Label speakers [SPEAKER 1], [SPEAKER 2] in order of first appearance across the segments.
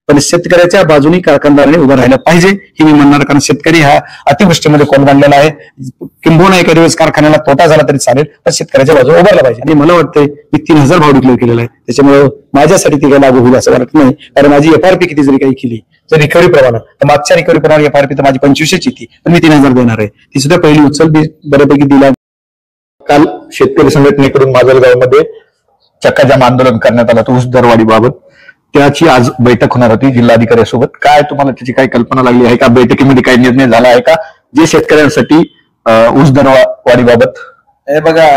[SPEAKER 1] पण शेतकऱ्याच्या बाजूनी कारखानदाराने उभं राहिलं पाहिजे ही मी म्हणणार, कारण शेतकरी हा अतिवृष्टीमध्ये कोलमडलेला आहे. किंबहुना एखाद्या वेळेस कारखान्याला तोटा झाला तरी चालेल, पण शेतकऱ्याच्या बाजूने उभारला पाहिजे. आणि मला वाटतंय मी 3000 भाव डिक्लेअर केलेला आहे, त्याच्यामुळे माझ्यासाठी ती काही लागू होईल असं वाटत नाही. कारण माझी एफआरपी किती जरी काही केली जर रिकव्हरी प्रमाणात, तर मागच्या रिकव्हरी प्रमाणात एफआरपी तर माझी 2500 ची पण मी 3000 देणार आहे. ती सुद्धा पहिली उचल बऱ्यापैकी दिला.
[SPEAKER 2] काल शेतकरी संघटनेकडून माजलगावमध्ये चक्काजाम आंदोलन करण्यात आलं ऊस दरवाढीबाबत. त्याची आज बैठक होणार होती जिल्हाधिकाऱ्यांसोबत. काय तुम्हाला त्याची काही कल्पना लागली आहे का? बैठकीमध्ये काही निर्णय झाला आहे का जे शेतकऱ्यांसाठी ऊस दरवाढीबाबत?
[SPEAKER 1] हे बघा,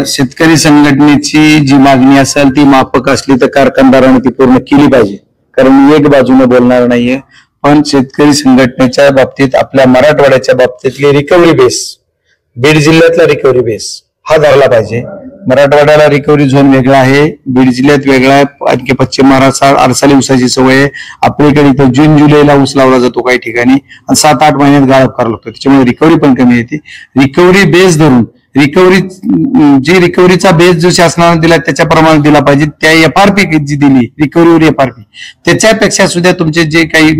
[SPEAKER 1] शेतकरी संघटनेची जी मागणी असेल ती माफक असली तर कारखानदारांनी ती पूर्ण केली पाहिजे, कारण मी एक बाजूने बोलणार नाहीये. पण शेतकरी संघटनेच्या बाबतीत आपल्या मराठवाड्याच्या बाबतीतली रिकव्हरी बेस, बीड जिल्ह्यातला रिकव्हरी बेस हा धरला पाहिजे. मराठवाड्याला रिकव्हरी झोन वेगळा आहे, बीड जिल्ह्यात वेगळा आहे, आणखी पश्चिम महाराष्ट्रात आरसाली ऊसाची सवय आहे. आपल्याकडे इथं जून जुलैला ऊस लावला जातो काही ठिकाणी, आणि 7-8 महिन्यात गाळप करावा लागतो, त्याच्यामुळे रिकव्हरी पण कमी येते. रिकव्हरी बेस धरून रिकव्हरीचा बेस जो शासनाने दिला त्याच्याप्रमाणे दिला पाहिजे. त्या एफआरपी जी दिली रिकव्हरीवर एफआरपी, त्याच्यापेक्षा सुद्धा तुमचे जे काही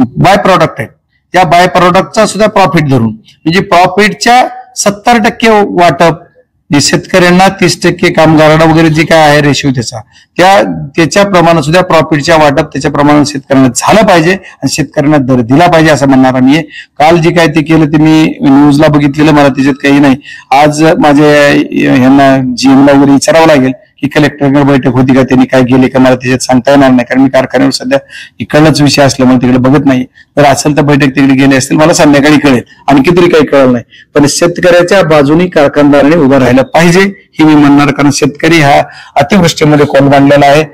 [SPEAKER 1] बाय प्रॉडक्ट आहेत त्या बाय प्रॉडक्टचा सुद्धा प्रॉफिट धरून, म्हणजे प्रॉफिटच्या 70% वाटप शेतकऱ्यांना, 30% कामगारांना वगैरे जे काय आहे रेशिओ त्याच्या प्रमाणात सुद्धा प्रॉफिटच्या वाटप त्याच्या प्रमाणात शेतकऱ्यांना झालं पाहिजे आणि शेतकऱ्यांना दर दिला पाहिजे असं म्हणणार मी. काल जे काय ते केलं ते मी न्यूजला बघितलेलं, मला त्याच्यात काही नाही. आज माझ्या ह्यांना जीएमला वगैरे विचारावं लागेल की कलेक्टरकडे बैठक होती का, त्यांनी काय गेले का, मला त्याच्यात सांगता येणार नाही, कारण मी कारखान्यावर सध्या इकडलाच विषय असल्यामुळे तिकडे बघत नाही. तर असेल तर बैठक तिकडे गेले असतील, मला संध्याकाळी कळेल, आणखी तरी काही कळलं नाही. पण शेतकऱ्याच्या बाजूनी कारखानदाराने उभं राहिलं पाहिजे ही मी म्हणणार, कारण शेतकरी हा अतिवृष्टीमध्ये कोलमडलेला आहे.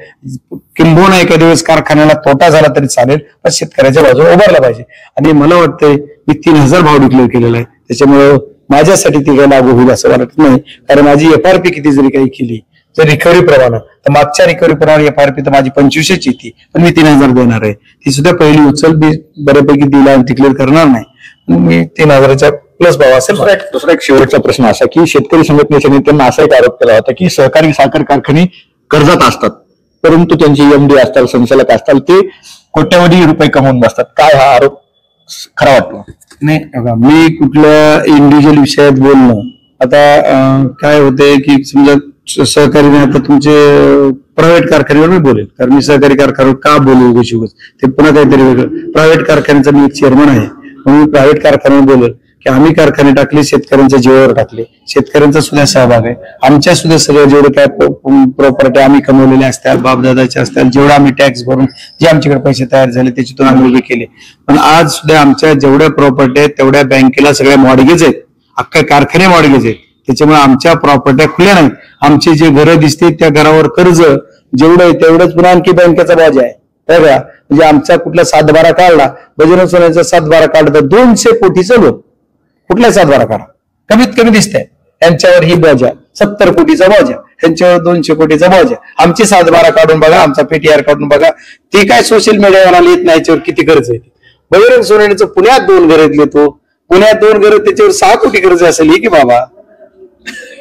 [SPEAKER 1] किंबहुना एखाद्या वेळेस कारखान्याला तोटा झाला तरी चालेल, पण शेतकऱ्याच्या बाजूने उभारला पाहिजे. आणि मला वाटतंय मी 3000 भाव डिक्लेअर केलेला आहे, त्याच्यामुळे माझ्यासाठी ती काही लागू होईल असं वाटत नाही. कारण माझी एफआरपी किती जरी काही केली जर रिकव्हरी प्रमाणात, तर मागच्या रिकव्हरी प्रमाणात एफआरपी तर माझी 2500 ची पण मी 3000 देणार आहे. ती सुद्धा पहिली उचल बऱ्यापैकी दिला आणि डिक्लेअर करणार नाही, मी 3000च्या प्लस भाव असेल.
[SPEAKER 2] दुसरा एक शेवटचा प्रश्न असा की शेतकरी संघटनेच्या नेत्यांना असा एक आरोप केला होता की सहकारी साखर कारखाने कर्जात असतात, परंतु त्यांचे एमडी असतात, संचालक असतात, ते कोट्यवधी रुपये कमवून बसतात. काय हा आरोप खरा वाटतो?
[SPEAKER 1] नाही बघा, मी कुठल्या इंडिव्हिज्युअल विषयात बोलणं, आता काय होतंय की समजा सहकारी, आता तुमचे प्रायव्हेट कारखान्यावर मी बोलेल, कारण मी सहकारी कारखान्यावर का बोलू उगाच ते पुन्हा काहीतरी वेगळं. प्रायव्हेट कारखान्याचा मी एक चेअरमन आहे, म्हणून मी प्रायव्हेट कारखान्यावर बोलेल की आम्ही कारखाने टाकले, शेतकऱ्यांच्या जीवावर टाकले, शेतकऱ्यांचा सुद्धा सहभाग आहे. आमच्या सुद्धा सगळं जेवढे काय प्रॉपर्टी आम्ही कमवलेल्या असतात, बापदादाच्या असतात, जेवढा आम्ही टॅक्स भरून जे आमच्याकडे पैसे तयार झाले त्याच्यातून आम्ही उभे केले. पण आज सुद्धा आमच्या जेवढ्या प्रॉपर्टी आहेत तेवढ्या बँकेला सगळ्या मॉर्गेज आहेत, अख्ख्या कारखाने मॉर्गेज आहेत, त्याच्यामुळे आमच्या प्रॉपर्ट्या खुल्या नाहीत. आमची जे घरं दिसते त्या घरावर कर्ज जेवढं आहे तेवढंच पुन्हा आणखी बँकेचा बाजा आहे बघा. म्हणजे आमचा कुठला 7-12 काढला, बजरंग सोन्याचा 7-12 काढला तर 200 कोटीचं लोक, कुठला 7-12 काढा, कमीत कमी दिसतंय. यांच्यावर ही बाजा 70 कोटीचा बाजा, यांच्यावर 200 कोटीचा बाजा. आमची 7-12 काढून बघा, आमचा पीटीआर काढून बघा, ते काय सोशल मीडियावर येत नाही, याच्यावर किती कर्ज आहे. बजरंग सोन्याचं पुण्यात 2 घर घेतले, तो पुण्यात 2 घर, त्याच्यावर 6 कोटी कर्ज असेल की बाबा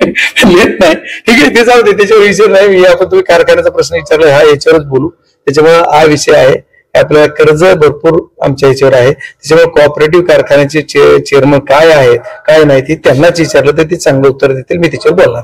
[SPEAKER 1] येत नाही. ठीक आहे, ते जाऊ दे, त्याच्यावर विषय नाही. आपण तुम्ही कारखान्याचा प्रश्न विचारला, हा याच्यावरच बोलू. त्याच्यामुळे हा विषय आहे, आपल्याला कर्ज भरपूर आमच्या याच्यावर आहे. त्याच्यामुळे कोऑपरेटिव्ह कारखान्याचे चेअरमन काय आहे काय नाही ते त्यांनाच विचारलं तर ते चांगलं उत्तर देतील, मी त्याच्यावर बोलणार.